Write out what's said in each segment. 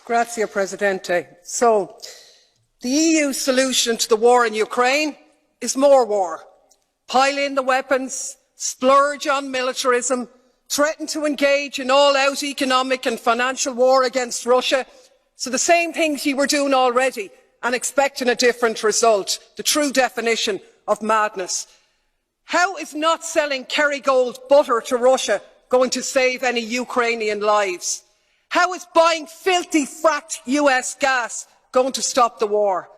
Grazie, Presidente. So, the EU solution to the war in Ukraine is more war. Pile in the weapons, splurge on militarism, threaten to engage in all-out economic and financial war against Russia. So the same things you were doing already and expecting a different result. The true definition of madness. How is not selling Kerrygold butter to Russia going to save any Ukrainian lives? How is buying filthy fracked US gas going to stop the war?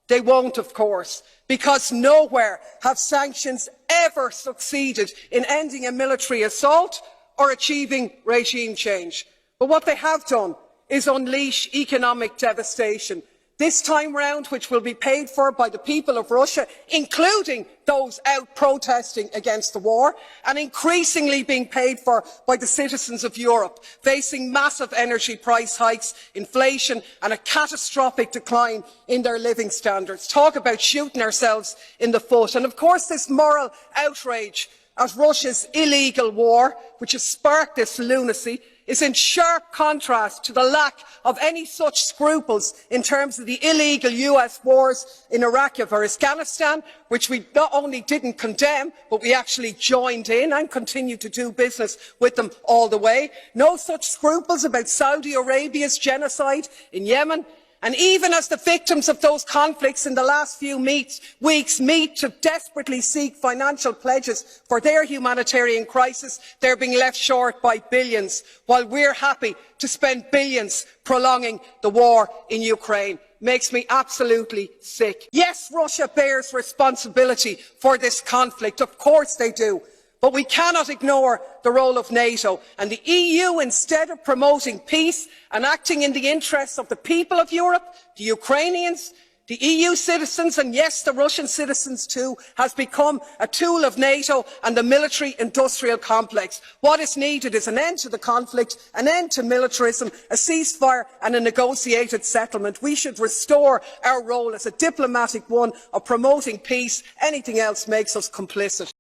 They won't, of course, because nowhere have sanctions ever succeeded in ending a military assault or achieving regime change. But what they have done is unleash economic devastation, this time round which will be paid for by the people of Russia, including those out protesting against the war, and increasingly being paid for by the citizens of Europe, facing massive energy price hikes, inflation and a catastrophic decline in their living standards. Talk about shooting ourselves in the foot. And of course this moral outrage at Russia's illegal war, which has sparked this lunacy, is in sharp contrast to the lack of any such scruples in terms of the illegal US wars in Iraq or Afghanistan, which we not only didn't condemn, but we actually joined in and continue to do business with them all the way. No such scruples about Saudi Arabia's genocide in Yemen. And even as the victims of those conflicts in the last few weeks meet to desperately seek financial pledges for their humanitarian crisis, they're being left short by billions, while we're happy to spend billions prolonging the war in Ukraine. Makes me absolutely sick. Yes, Russia bears responsibility for this conflict. Of course they do. But we cannot ignore the role of NATO, and the EU, instead of promoting peace and acting in the interests of the people of Europe, the Ukrainians, the EU citizens and yes, the Russian citizens too, has become a tool of NATO and the military-industrial complex. What is needed is an end to the conflict, an end to militarism, a ceasefire and a negotiated settlement. We should restore our role as a diplomatic one of promoting peace. Anything else makes us complicit.